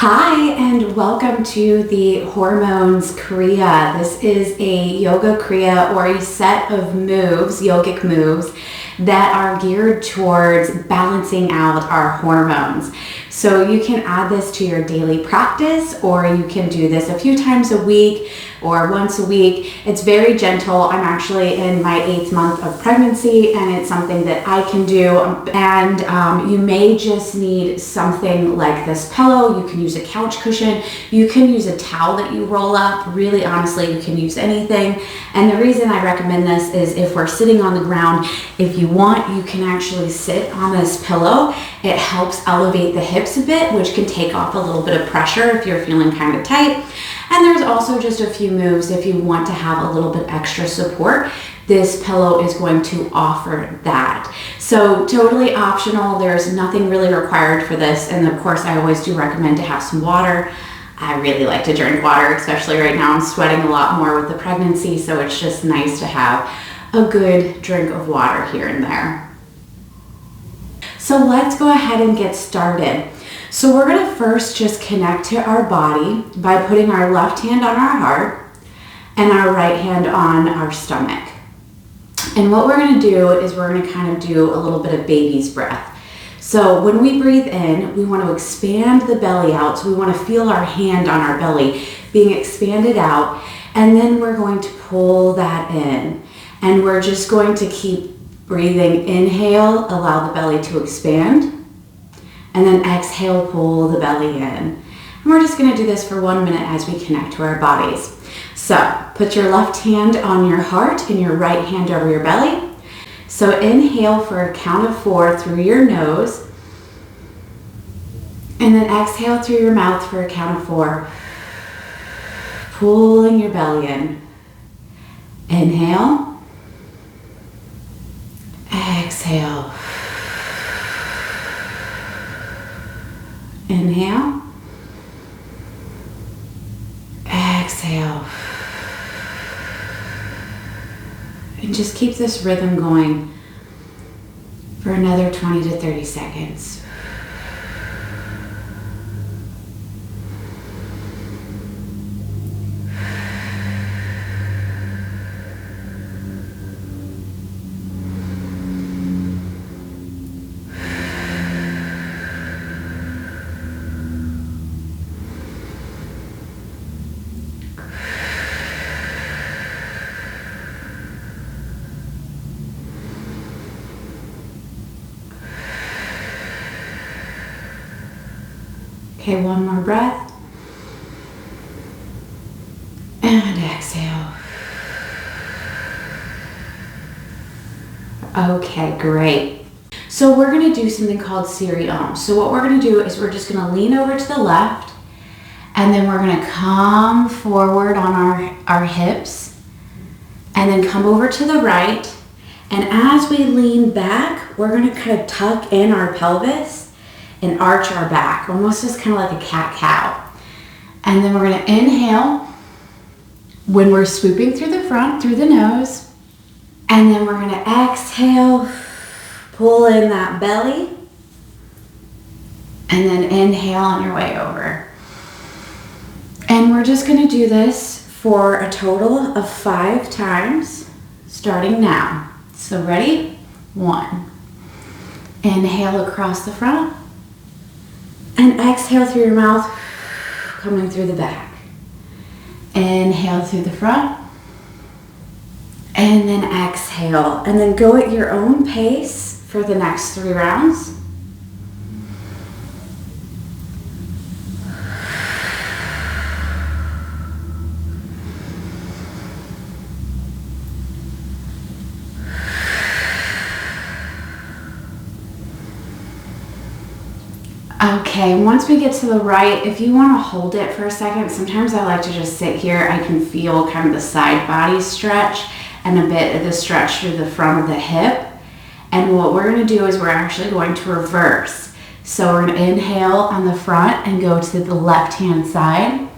Hi, and welcome to the Hormones Kriya. This is a yoga Kriya, or a set of moves, yogic moves, that are geared towards balancing out our hormones. So you can add this to your daily practice, or you can do this a few times a week or once a week. It's very gentle. I'm actually in my 8th month of pregnancy, and it's something that I can do. And you may just need something like this pillow. You can use a couch cushion. You can use a towel that you roll up. Really, honestly, you can use anything. And the reason I recommend this is if we're sitting on the ground, if you want, you can actually sit on this pillow. It helps elevate the hips a bit, which can take off a little bit of pressure if you're feeling kind of tight. And there's also just a few moves if you want to have a little bit extra support. This pillow is going to offer that. So totally optional. There's nothing really required for this. And of course, I always do recommend to have some water. I really like to drink water, especially right now. I'm sweating a lot more with the pregnancy, so it's just nice to have a good drink of water here and there. So let's go ahead and get started. So we're going to first just connect to our body by putting our left hand on our heart and our right hand on our stomach. And what we're going to do is we're going to kind of do a little bit of baby's breath. So when we breathe in, we want to expand the belly out. So we want to feel our hand on our belly being expanded out. And then we're going to pull that in. And we're just going to keep breathing. Inhale, allow the belly to expand. And then exhale, pull the belly in. And we're just going to do this for 1 minute as we connect to our bodies. So put your left hand on your heart and your right hand over your belly. So inhale for a count of 4 through your nose. And then exhale through your mouth for a count of 4. Pulling your belly in. Inhale. Exhale. Inhale. Exhale. And just keep this rhythm going for another 20 to 30 seconds. Okay, one more breath. And exhale. Okay, great. So we're going to do something called Siri Om. So what we're going to do is we're just going to lean over to the left, and then we're going to come forward on our hips, and then come over to the right. And as we lean back, we're going to kind of tuck in our pelvis and arch our back, almost just kind of like a cat-cow. And then we're going to inhale when we're swooping through the front, through the nose. And then we're going to exhale, pull in that belly. And then inhale on your way over. And we're just going to do this for a total of 5 times, starting now. So ready? 1. Inhale across the front. And exhale through your mouth, coming through the back. Inhale through the front. And then exhale. And then go at your own pace for the next 3 rounds. Okay, once we get to the right, if you want to hold it for a second, sometimes I like to just sit here. I can feel kind of the side body stretch and a bit of the stretch through the front of the hip. And what we're going to do is we're actually going to reverse. So we're going to inhale on the front and go to the left-hand side.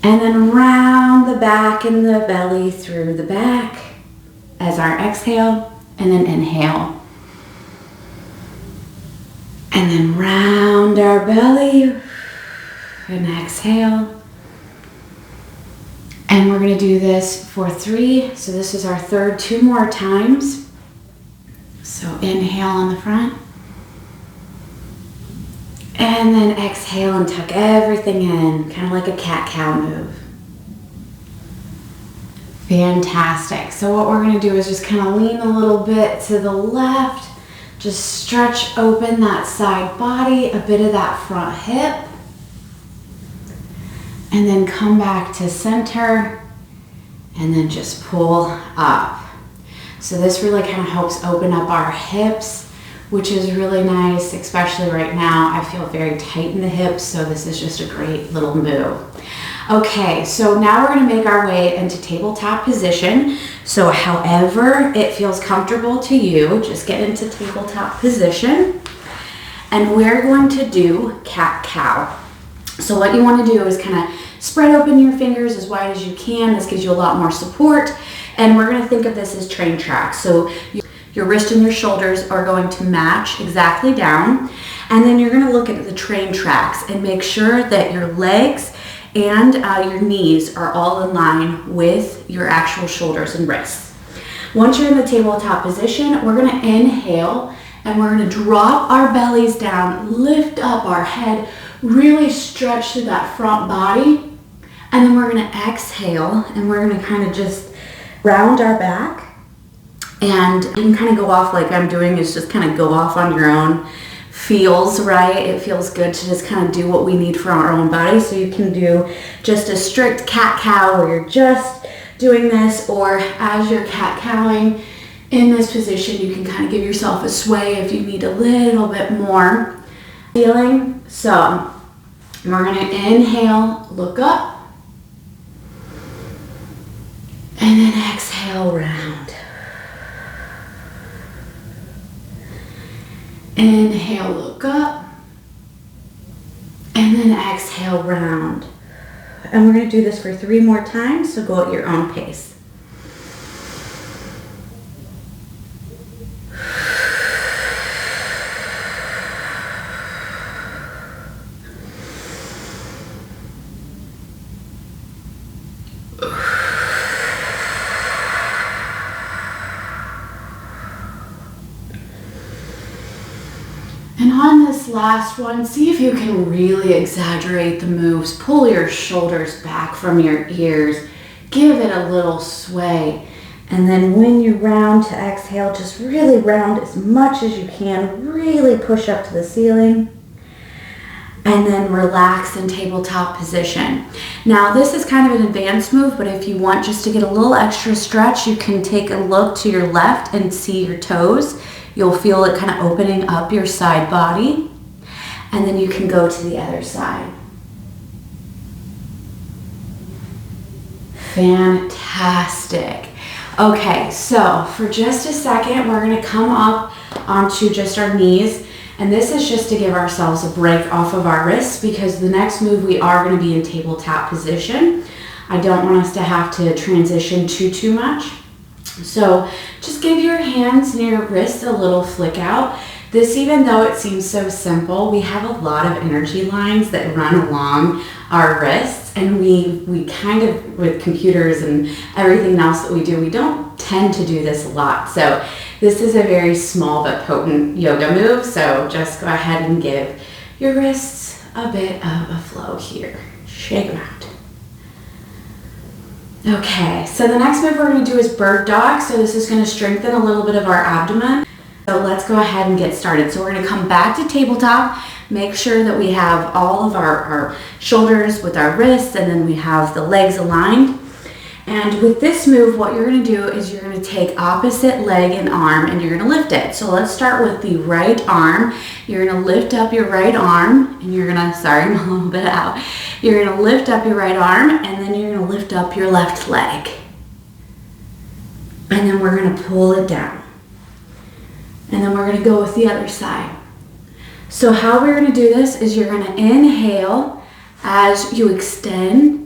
And then round the back and the belly through the back as our exhale, and then inhale. And then round our belly Good, and exhale. And we're gonna do this for 3. So this is our third, 2 more times. So inhale on the front. And then exhale and tuck everything in, kind of like a cat-cow move. Fantastic. So what we're gonna do is just kind of lean a little bit to the left, just stretch open that side body, a bit of that front hip, and then come back to center, and then just pull up. So this really kind of helps open up our hips, which is really nice, especially right now. I feel very tight in the hips, so this is just a great little move. Okay, so now we're gonna make our way into tabletop position. So however it feels comfortable to you, just get into tabletop position. And we're going to do cat-cow. So what you wanna do is kind of spread open your fingers as wide as you can. This gives you a lot more support. And we're gonna think of this as train tracks. So your wrist and your shoulders are going to match exactly down. And then you're gonna look at the train tracks and make sure that your legs and your knees are all in line with your actual shoulders and wrists. Once you're in the tabletop position, we're gonna inhale and we're gonna drop our bellies down, lift up our head, really stretch through that front body. And then we're gonna exhale and we're gonna kind of just round our back. And you can kind of go off like I'm doing, is just kind of go off on your own. Feels right. It feels good to just kind of do what we need for our own body. So you can do just a strict cat-cow where you're just doing this, or as you're cat-cowing in this position, you can kind of give yourself a sway if you need a little bit more feeling. So we're going to inhale, look up, and then exhale, round. Inhale, look up, and then exhale, round. And we're going to do this for 3 more times, so go at your own pace. And on this last one, see if you can really exaggerate the moves. Pull your shoulders back from your ears. Give it a little sway. And then when you round to exhale, just really round as much as you can. Really push up to the ceiling. And then relax in tabletop position. Now this is kind of an advanced move, but if you want just to get a little extra stretch, you can take a look to your left and see your toes. You'll feel it kind of opening up your side body. And then you can go to the other side. Fantastic. Okay, so for just a second, we're gonna come up onto just our knees. And this is just to give ourselves a break off of our wrists, because the next move we are gonna be in tabletop position. I don't want us to have to transition too much. So just give your hands and your wrists a little flick out. This, even though it seems so simple, we have a lot of energy lines that run along our wrists, and we kind of, with computers and everything else that we do, we don't tend to do this a lot. So this is a very small but potent yoga move. So just go ahead and give your wrists a bit of a flow here. Shake them out. Okay, so the next move we're going to do is bird dog. So this is going to strengthen a little bit of our abdomen. So let's go ahead and get started. So we're going to come back to tabletop, make sure that we have all of our shoulders with our wrists, and then we have the legs aligned. And with this move, what you're going to do is you're going to take opposite leg and arm and you're going to lift it. So let's start with the right arm. You're going to lift up your right arm and you're going to, sorry, I'm a little bit out. You're going to lift up your right arm and then you're going to lift up your left leg. And then we're going to pull it down. And then we're going to go with the other side. So how we're going to do this is you're going to inhale as you extend,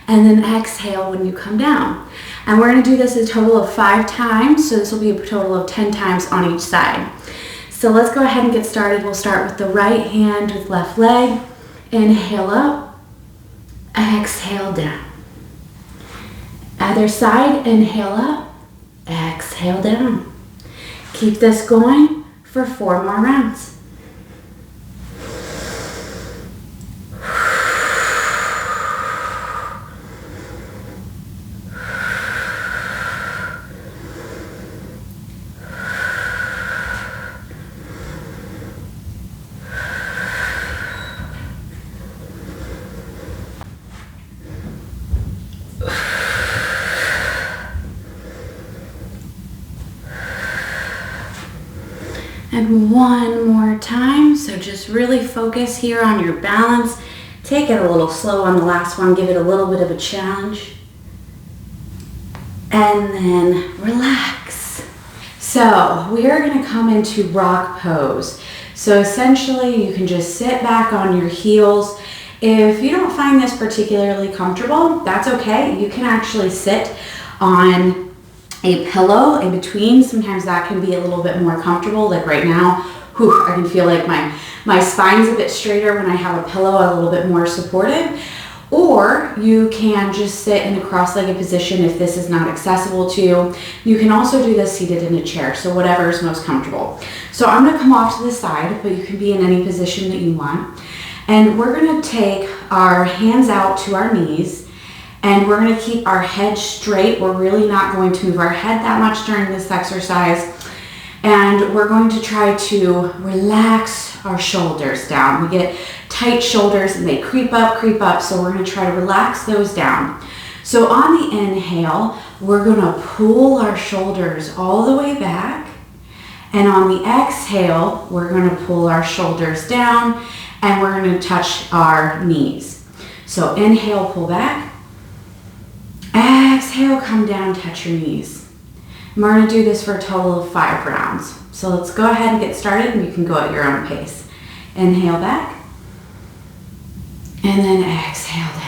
and then exhale when you come down. And we're going to do this a total of 5 times, so this will be a total of 10 times on each side. So let's go ahead and get started. We'll start with the right hand with left leg. Inhale up, exhale down. Other side, inhale up, exhale down. Keep this going for 4 more rounds. And one more time, so just really focus here on your balance. Take it a little slow on the last one, give it a little bit of a challenge. And then relax. So we are gonna come into rock pose. So essentially you can just sit back on your heels. If you don't find this particularly comfortable, that's okay. You can actually sit on a pillow in between. Sometimes that can be a little bit more comfortable. Like right now, whew, I can feel like my spine's a bit straighter when I have a pillow, a little bit more supportive. Or you can just sit in a cross-legged position if this is not accessible to you. You can also do this seated in a chair, so whatever is most comfortable. So I'm gonna come off to the side, but you can be in any position that you want. And we're gonna take our hands out to our knees, and we're gonna keep our head straight. We're really not going to move our head that much during this exercise. And we're going to try to relax our shoulders down. We get tight shoulders and they creep up. So we're gonna try to relax those down. So on the inhale, we're gonna pull our shoulders all the way back. And on the exhale, we're gonna pull our shoulders down and we're gonna touch our knees. So inhale, pull back. Exhale, come down, touch your knees. And we're gonna do this for a total of 5 rounds. So let's go ahead and get started, and you can go at your own pace. Inhale back, and then exhale down.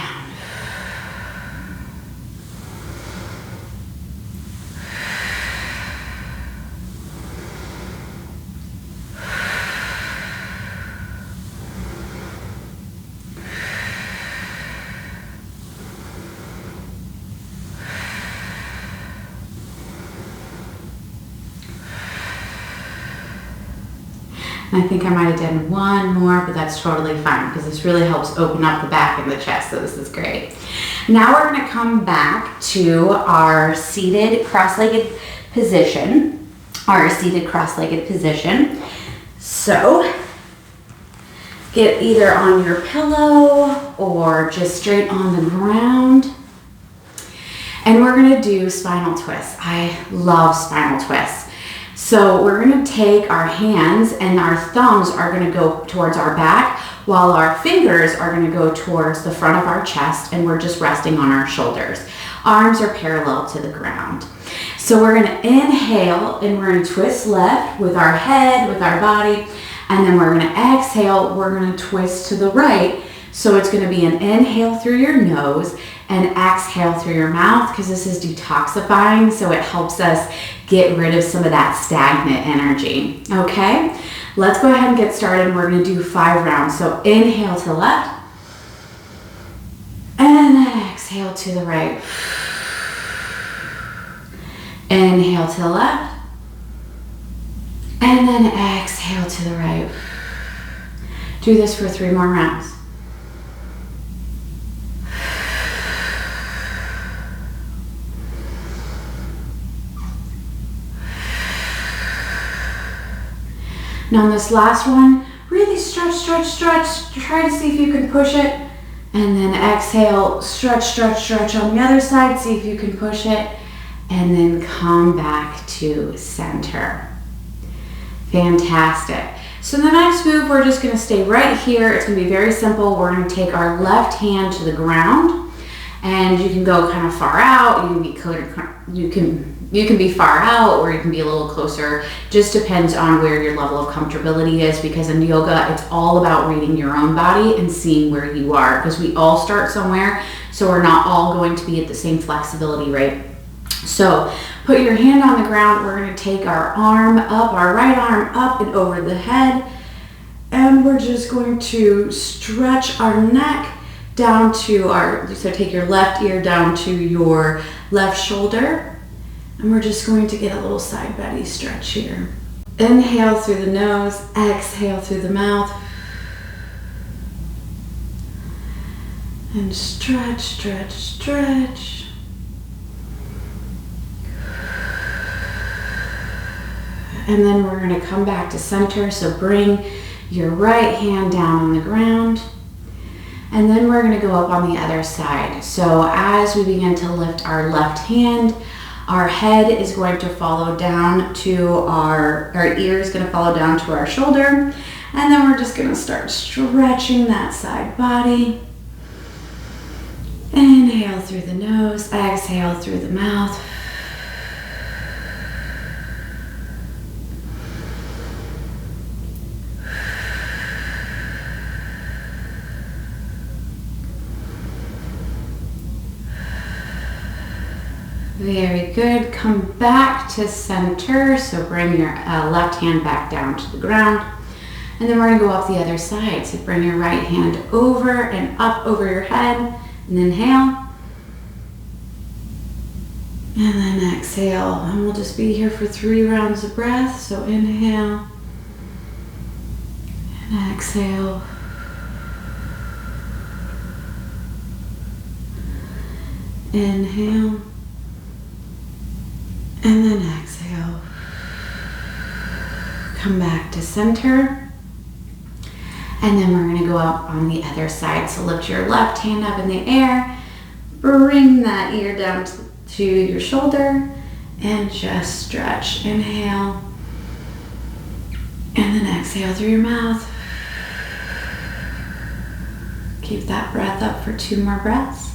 I think I might have done one more, but that's totally fine because this really helps open up the back and the chest, so this is great. Now we're gonna come back to our seated cross-legged position, So get either on your pillow or just straight on the ground. And we're gonna do spinal twists. I love spinal twists. So we're gonna take our hands and our thumbs are gonna go towards our back while our fingers are gonna go towards the front of our chest, and we're just resting on our shoulders. Arms are parallel to the ground. So we're gonna inhale and we're gonna twist left with our head, with our body, and then we're gonna exhale, we're gonna twist to the right. So it's gonna be an inhale through your nose and exhale through your mouth, because this is detoxifying, so it helps us get rid of some of that stagnant energy, okay? Let's go ahead and get started. We're gonna do 5 rounds. So inhale to the left, and then exhale to the right. Inhale to the left, and then exhale to the right. Do this for 3 more rounds. Now on this last one, really stretch. Try to see if you can push it. And then exhale, stretch on the other side, see if you can push it. And then come back to center. Fantastic. So the next move, we're just gonna stay right here. It's gonna be very simple. We're gonna take our left hand to the ground, and you can go kind of far out. You can be far out, or you can be a little closer. Just depends on where your level of comfortability is, because in yoga, it's all about reading your own body and seeing where you are, because we all start somewhere, so we're not all going to be at the same flexibility rate. So put your hand on the ground. We're going to take our arm up, our right arm up and over the head, and we're just going to stretch our neck down to so take your left ear down to your left shoulder. And we're just going to get a little side body stretch here. Inhale through the nose, exhale through the mouth. And stretch, stretch, stretch. And then we're going to come back to center. So bring your right hand down on the ground. And then we're going to go up on the other side. So as we begin to lift our left hand, our head is going to follow down to our ear is going to follow down to our shoulder. And then we're just going to start stretching that side body. Inhale through the nose, exhale through the mouth. Very good. Come back to center. So bring your left hand back down to the ground. And then we're going to go up the other side. So bring your right hand over and up over your head. And inhale. And then exhale. And we'll just be here for 3 rounds of breath. So inhale. And exhale. Inhale. And then exhale. Come back to center. And then we're going to go up on the other side. So lift your left hand up in the air. Bring that ear down to your shoulder. And just stretch. Inhale. And then exhale through your mouth. Keep that breath up for 2 more breaths.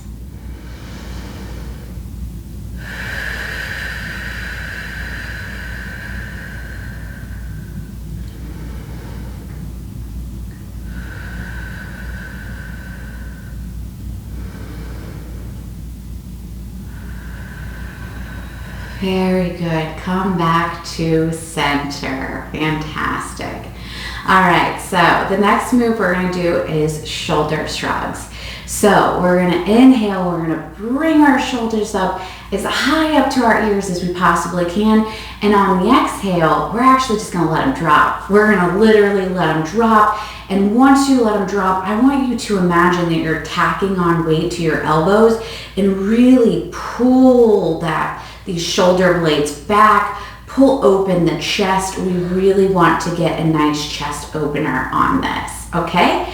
Very good. Come back to center. Fantastic. All right, so the next move we're going to do is shoulder shrugs. So we're going to inhale, we're going to bring our shoulders up as high up to our ears as we possibly can. And on the exhale, we're actually just going to let them drop. We're going to literally let them drop. And once you let them drop, I want you to imagine that you're tacking on weight to your elbows and really pull these shoulder blades back, pull open the chest. We really want to get a nice chest opener on this, okay?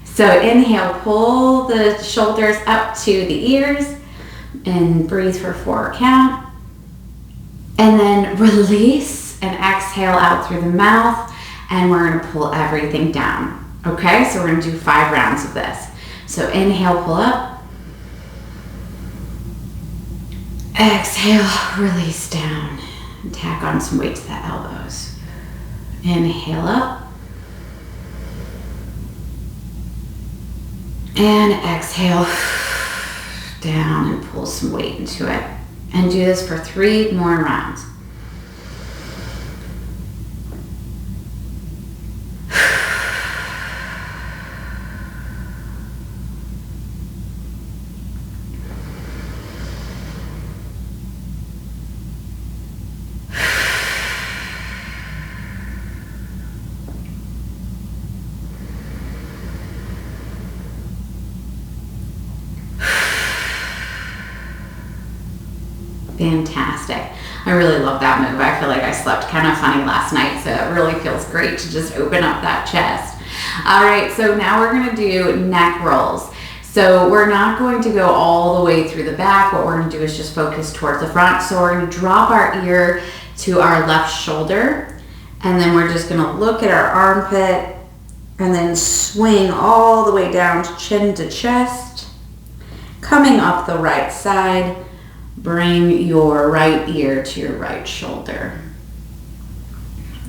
So inhale, pull the shoulders up to the ears and breathe for 4 count. And then release and exhale out through the mouth, and we're gonna pull everything down, okay? So we're gonna do 5 rounds of this. So inhale, pull up. Exhale, release down, and tack on some weight to the elbows. Inhale up. And exhale down and pull some weight into it. And do this for 3 more rounds. Fantastic. I really love that move. I feel like I slept kind of funny last night, so it really feels great to just open up that chest. All right, so now we're going to do neck rolls. So we're not going to go all the way through the back. What we're going to do is just focus towards the front. So we're going to drop our ear to our left shoulder, and then we're just going to look at our armpit and then swing all the way down to chin to chest, coming up the right side. Bring your right ear to your right shoulder.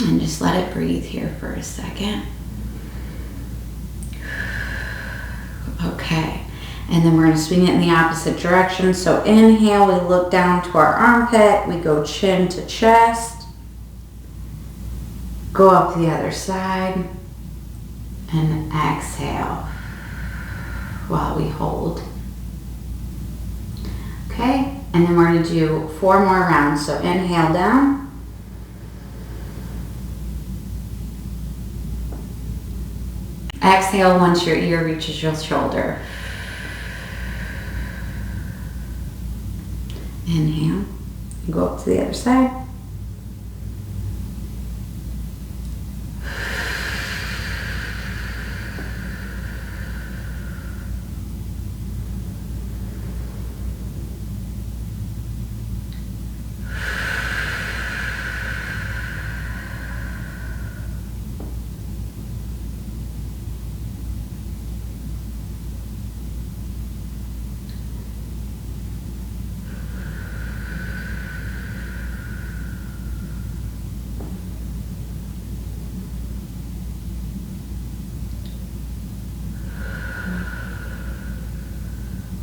And just let it breathe here for a second. Okay. And then we're going to swing it in the opposite direction. So inhale, we look down to our armpit. We go chin to chest. Go up the other side. And exhale. while we hold. Okay, and then we're going to do 4 more rounds. So inhale down. Exhale once your ear reaches your shoulder. Inhale. Go up to the other side.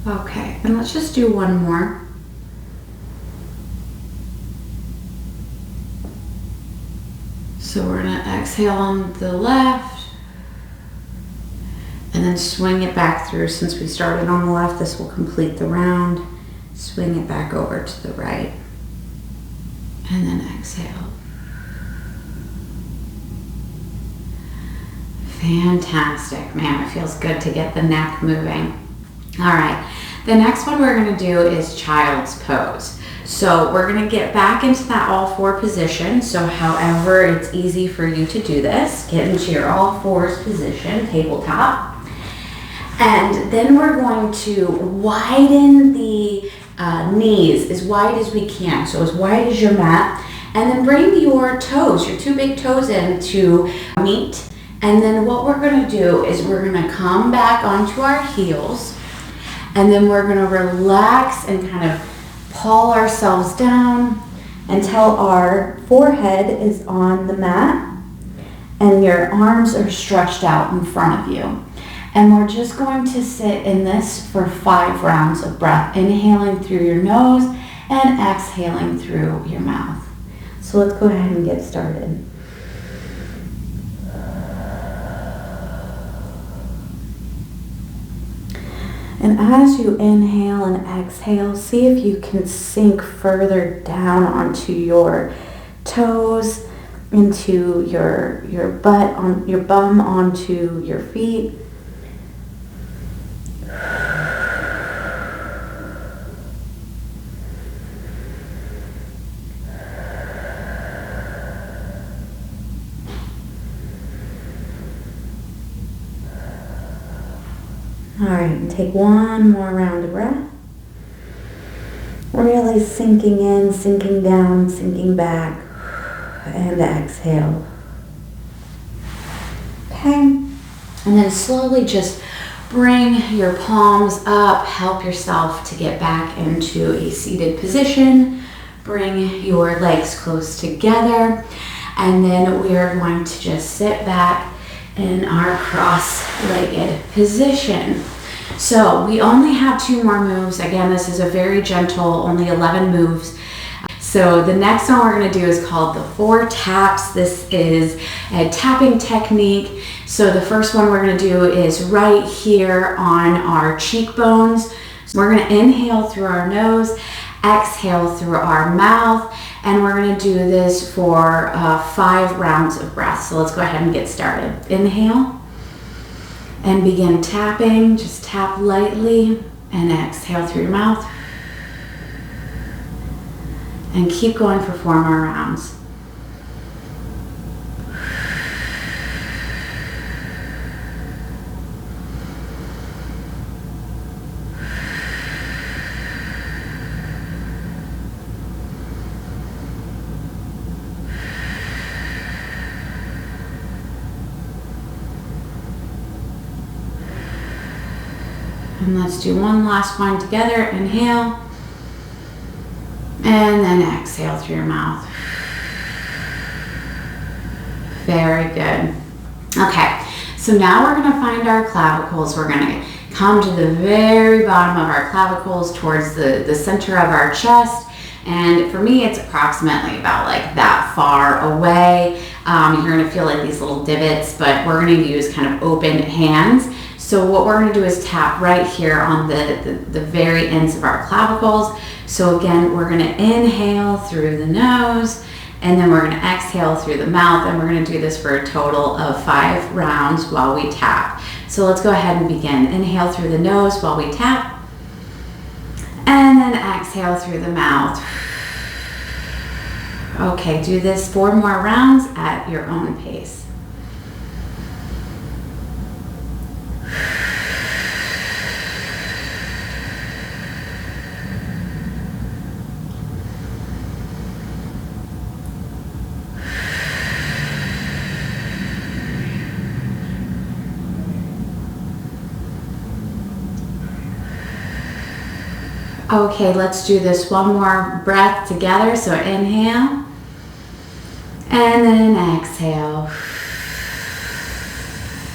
Okay, and let's just do one more. So we're gonna exhale on the left and then swing it back through. Since we started on the left, this will complete the round. Swing it back over to the right and then exhale. Fantastic, man, it feels good to get the neck moving. All right, the next one we're gonna do is child's pose. So we're gonna get back into that all 4 position. So however it's easy for you to do this, get into your all 4s position, tabletop. And then we're going to widen the knees as wide as we can. So as wide as your mat. And then bring your toes, your 2 big toes in to meet. And then what we're gonna do is we're gonna come back onto our heels. And then we're gonna relax and kind of pull ourselves down until our forehead is on the mat and your arms are stretched out in front of you. And we're just going to sit in this for 5 rounds of breath, inhaling through your nose and exhaling through your mouth. So let's go ahead and get started. And as you inhale and exhale, see if you can sink further down onto your toes, into your butt, on your bum onto your feet. All right, and take one more round of breath. Really sinking in, sinking down, sinking back, and exhale. Okay, and then slowly just bring your palms up, help yourself to get back into a seated position. Bring your legs close together, and then we are going to just sit back in our cross-legged position. So we only have 2 more moves. Again, this is a very gentle, only 11 moves. So the next one we're going to do is called the 4 taps. This is a tapping technique. So the first one we're going to do is right here on our cheekbones. So we're going to inhale through our nose, exhale through our mouth, and we're going to do this for 5 rounds of breath. So let's go ahead and get started. Inhale and begin tapping. Just tap lightly and exhale through your mouth. And keep going for 4 more rounds. And let's do one last one together. Inhale. And then exhale through your mouth. Very good. Okay, so now we're going to find our clavicles. We're going to come to the very bottom of our clavicles towards the center of our chest. And for me, it's approximately about like that far away. You're going to feel like these little divots, but we're going to use kind of open hands. So what we're going to do is tap right here on the very ends of our clavicles. So again, we're going to inhale through the nose, and then we're going to exhale through the mouth, and we're going to do this for a total of 5 rounds while we tap. So let's go ahead and begin. Inhale through the nose while we tap, and then exhale through the mouth. Okay, do this 4 more rounds at your own pace. Okay, let's do this one more breath together. So inhale, and then exhale.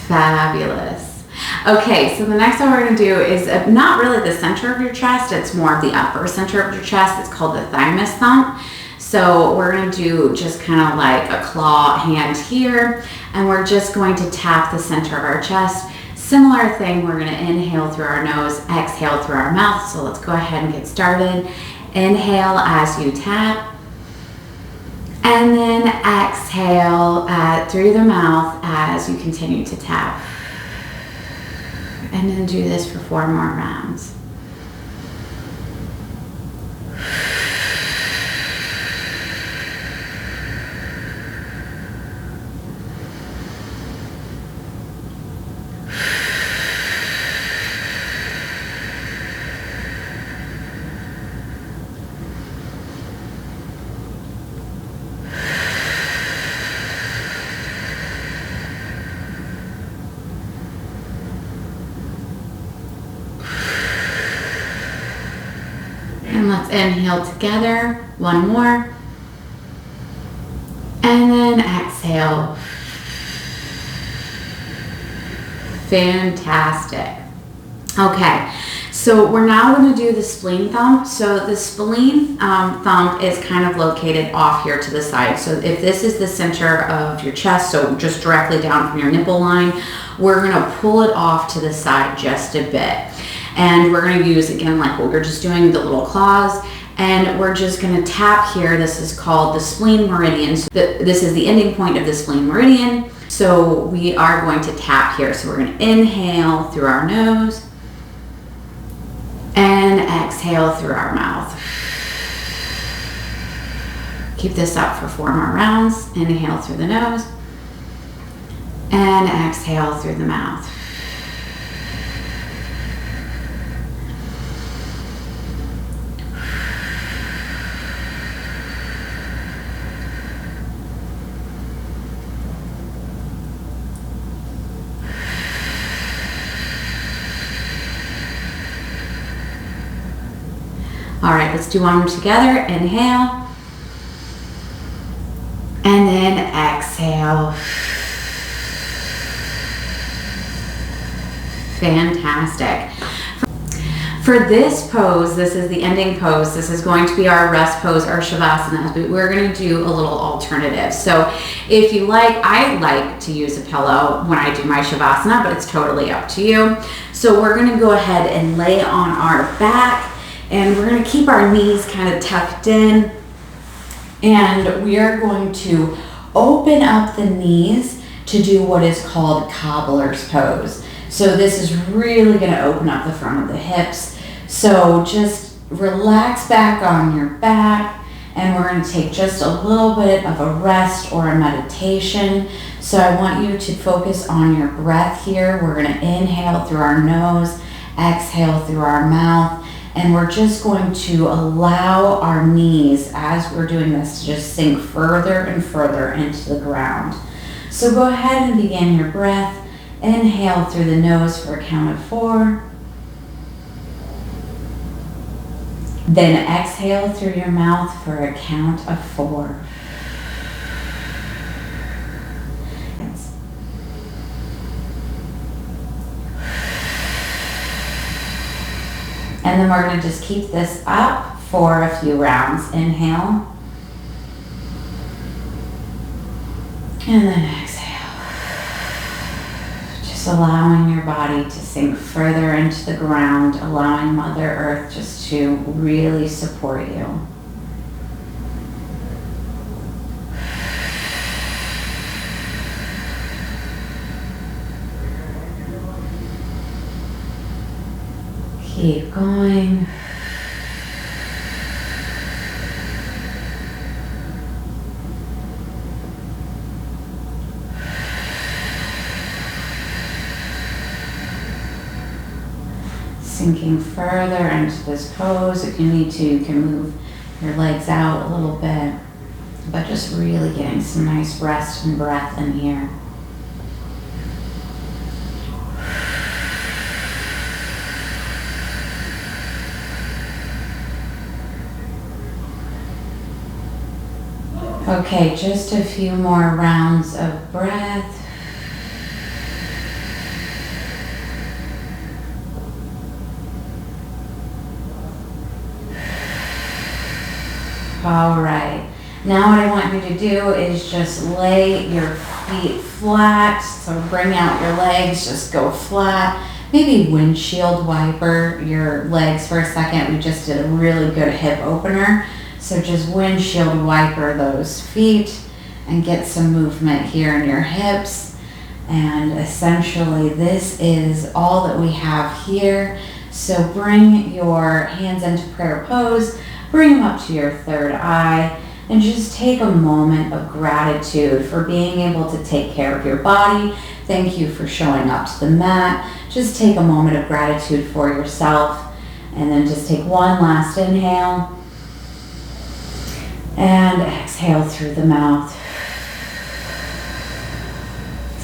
Fabulous. Okay, so the next one we're going to do is not really the center of your chest, it's more of the upper center of your chest. It's called the thymus thump. So we're going to do just kind of like a claw hand here, and we're just going to tap the center of our chest. Similar thing, we're going to inhale through our nose, exhale through our mouth. So let's go ahead and get started. Inhale as you tap, and then exhale through the mouth as you continue to tap. And then do this for 4 more rounds. And let's inhale together, 1 more. And then exhale. Fantastic. Okay, so we're now going to do the spleen thump. So the spleen thump is kind of located off here to the side. So if this is the center of your chest, so just directly down from your nipple line, we're going to pull it off to the side just a bit. And we're going to use, again, like what we were just doing, the little claws. And we're just going to tap here. This is called the spleen meridian. So this is the ending point of the spleen meridian. So we are going to tap here. So we're going to inhale through our nose and exhale through our mouth. Keep this up for 4 more rounds. Inhale through the nose and exhale through the mouth. All right, let's do one more together. Inhale, and then exhale. Fantastic. For this pose, this is the ending pose. This is going to be our rest pose, our shavasana, but we're going to do a little alternative. So if you like, I like to use a pillow when I do my shavasana, but it's totally up to you. So we're going to go ahead and lay on our back, and we're going to keep our knees kind of tucked in, and we are going to open up the knees to do what is called cobbler's pose. So this is really going to open up the front of the hips. So just relax back on your back, and we're going to take just a little bit of a rest or a meditation. So I want you to focus on your breath here. We're going to inhale through our nose, exhale through our mouth. And we're just going to allow our knees, as we're doing this, to just sink further and further into the ground. So go ahead and begin your breath. Inhale through the nose for a count of 4. Then exhale through your mouth for a count of 4. And then we're going to just keep this up for a few rounds. Inhale. And then exhale. Just Just allowing your body to sink further into the ground, allowing Mother Earth just to really support you. Keep going. Sinking further into this pose. If you need to, you can move your legs out a little bit, but just really getting some nice rest and breath in here. Okay, just a few more rounds of breath. All right, now what I want you to do is just lay your feet flat. So bring out your legs, just go flat. Maybe windshield wiper your legs for a second. We just did a really good hip opener. So just windshield wiper those feet and get some movement here in your hips. And essentially this is all that we have here. So bring your hands into prayer pose. Bring them up to your third eye and just take a moment of gratitude for being able to take care of your body. Thank you for showing up to the mat. Just take a moment of gratitude for yourself and then just take one last inhale and exhale through the mouth.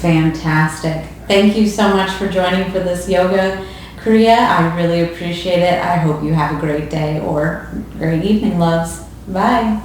Fantastic. Thank you so much for joining for this yoga Kriya. I really appreciate it. I hope you have a great day or great evening, loves. Bye.